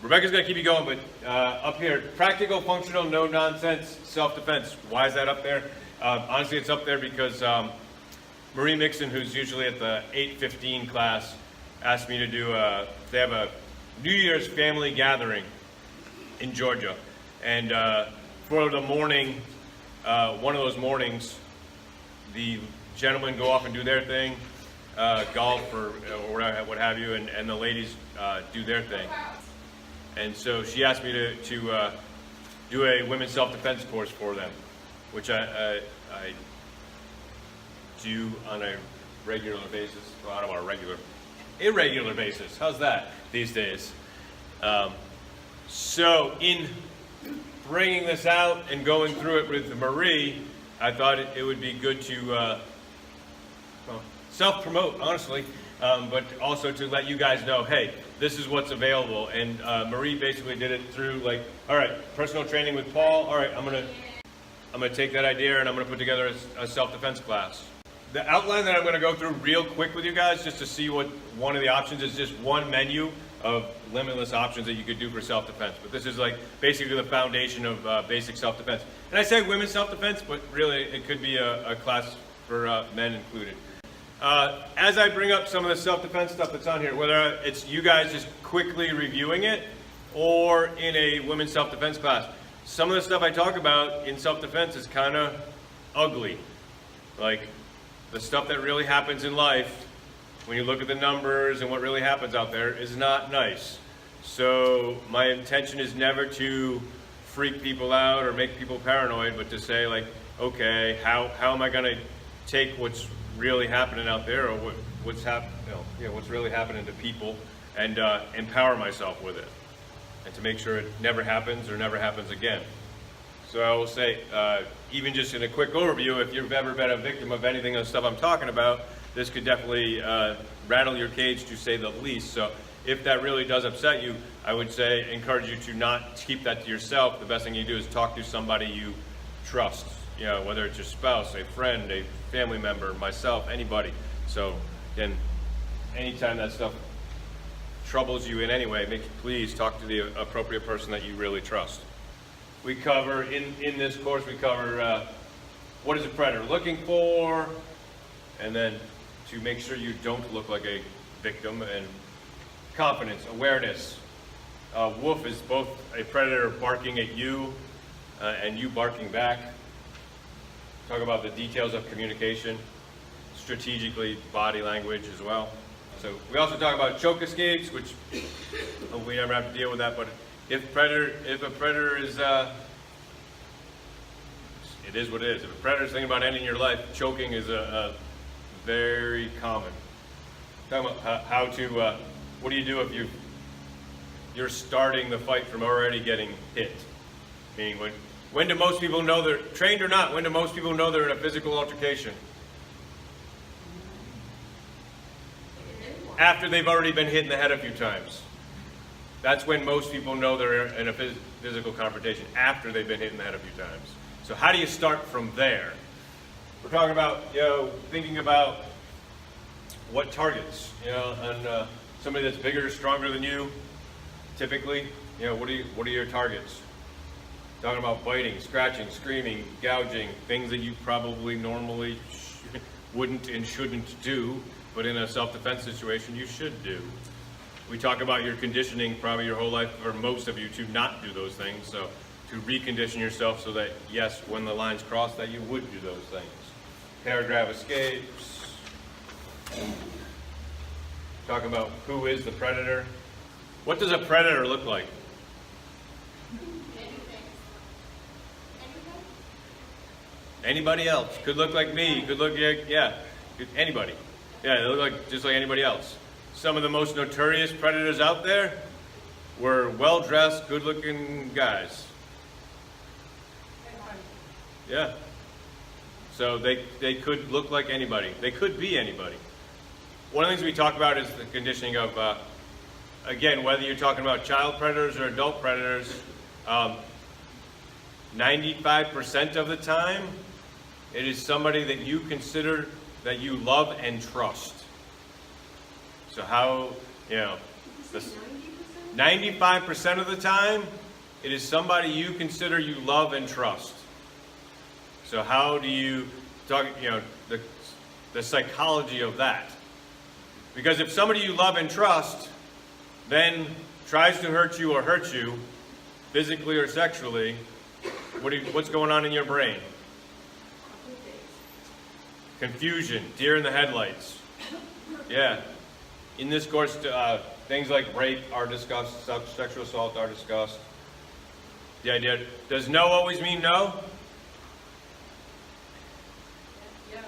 Rebecca's going to keep you going, but up here, practical, functional, no nonsense, self-defense. Why is that up there? Honestly, it's up there because Marie Mixon, who's usually at the 8:15 class, asked me to do they have a New Year's family gathering in Georgia. And for the morning, one of those mornings, the gentlemen go off and do their thing, golf or what have you, and the ladies do their thing. And so she asked me to do a women's self-defense course for them, which I do on a regular basis. Well, I don't want irregular basis. How's that these days? So in bringing this out and going through it with Marie, I thought it would be good to self-promote, honestly, but also to let you guys know, hey, this is what's available. And Marie basically did it through like, all right, personal training with Paul. All right, I'm gonna take that idea and I'm gonna put together a self-defense class. The outline that I'm gonna go through real quick with you guys, just to see what one of the options is, just one menu of limitless options that you could do for self-defense. But this is like basically the foundation of basic self-defense. And I say women's self-defense, but really it could be a class for men included. As I bring up some of the self-defense stuff that's on here, whether it's you guys just quickly reviewing it or in a women's self-defense class, some of the stuff I talk about in self-defense is kind of ugly. Like the stuff that really happens in life, when you look at the numbers and what really happens out there, is not nice. So my intention is never to freak people out or make people paranoid, but to say like, okay, how am I going to take what's really happening out there, or what's really happening to people, and empower myself with it, and to make sure it never happens or never happens again. So I will say, even just in a quick overview, if you've ever been a victim of anything of the stuff I'm talking about, this could definitely rattle your cage, to say the least. So if that really does upset you, I would say encourage you to not keep that to yourself. The best thing you do is talk to somebody you trust. You know, whether it's your spouse, a friend, a family member, myself, anybody. So again, anytime that stuff troubles you in any way, please talk to the appropriate person that you really trust. We cover, in this course, we cover what is a predator looking for, and then to make sure you don't look like a victim, and confidence, awareness. Wolf is both a predator barking at you and you barking back. Talk about the details of communication, strategically, body language as well. So we also talk about choke escapes, which we never have to deal with that. But if a predator is, it is what it is. If a predator is thinking about ending your life, choking is a very common. Talking about how to, what do you do if you're starting the fight from already getting hit? Meaning when do most people know they're trained or not? When do most people know they're in a physical altercation? After they've already been hit in the head a few times. That's when most people know they're in a physical confrontation, after they've been hit in the head a few times. So how do you start from there? We're talking about, thinking about what targets, and somebody that's bigger, stronger than you, typically, what are your targets? Talking about biting, scratching, screaming, gouging, things that you probably normally wouldn't and shouldn't do, but in a self-defense situation you should do. We talk about your conditioning probably your whole life, for most of you, to not do those things, so to recondition yourself so that, yes, when the lines cross, that you would do those things. Paragraph escapes. Talking about who is the predator. What does a predator look like? Anybody else. Could look like me, could look like, anybody. Yeah, they look like just like anybody else. Some of the most notorious predators out there were well-dressed, good-looking guys. Yeah. So they could look like anybody. They could be anybody. One of the things we talk about is the conditioning of, again, whether you're talking about child predators or adult predators, 95% of the time, it is somebody that you consider, that you love and trust. So how, this, 95% of the time, it is somebody you consider you love and trust. So how do you talk, the psychology of that? Because if somebody you love and trust then tries to hurt you or hurt you, physically or sexually, what's going on in your brain? Confusion, deer in the headlights. Yeah. In this course, things like rape are discussed, sexual assault are discussed. The idea, does no always mean no? Yes.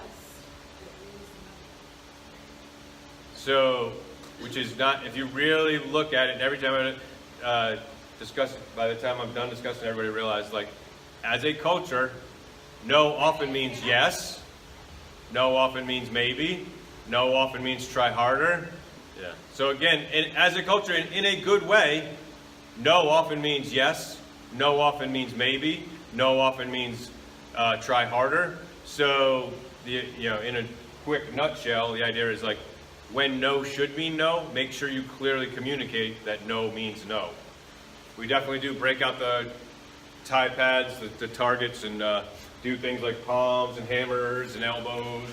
So, which is not, if you really look at it, every time I discuss it, by the time I'm done discussing, everybody realizes, like, as a culture, no often means yes, no often means maybe, no often means try harder. Yeah. So again, as a culture, in a good way, no often means yes, no often means maybe, no often means try harder. So, in a quick nutshell, the idea is like, when no should mean no, make sure you clearly communicate that no means no. We definitely do break out the tie pads, the targets, and do things like palms and hammers and elbows.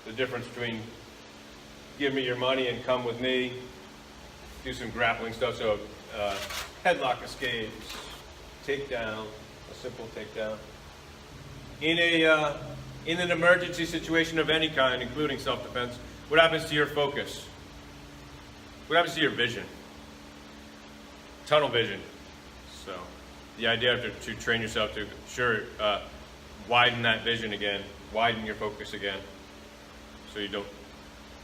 The difference between give me your money and come with me. Do some grappling stuff. So headlock escapes, takedown, a simple takedown. In an emergency situation of any kind, including self-defense, what happens to your focus? What happens to your vision? Tunnel vision. So the idea to train yourself to widen that vision again, widen your focus again, so you don't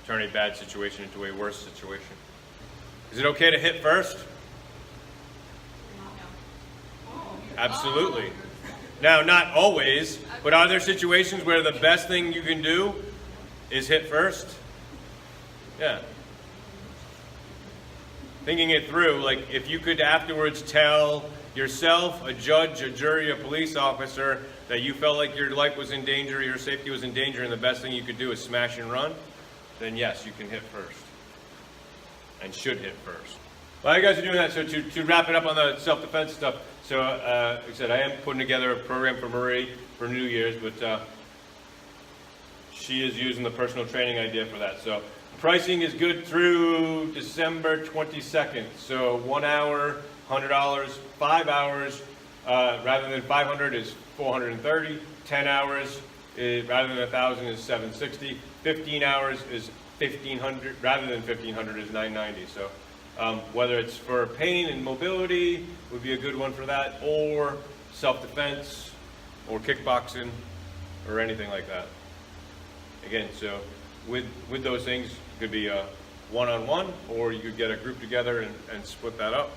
turn a bad situation into a worse situation. Is it okay to hit first? Absolutely. Now, not always, but are there situations where the best thing you can do is hit first? Yeah. Thinking it through, like if you could afterwards tell yourself, a judge, a jury, a police officer, that you felt like your life was in danger, your safety was in danger, and the best thing you could do is smash and run, then yes, you can hit first. And should hit first. While you guys are doing that, so to wrap it up on the self-defense stuff, so like I said, I am putting together a program for Marie for New Year's, but she is using the personal training idea for that. So pricing is good through December 22nd. So 1 hour, $100, 5 hours, rather than $500 is $430. 10 hours, rather than $1,000 is $760. 15 hours is $1,500, rather than $1,500 is $990. So whether it's for pain and mobility would be a good one for that, or self-defense, or kickboxing, or anything like that. Again, so with those things, it could be a one-on-one, or you could get a group together and split that up.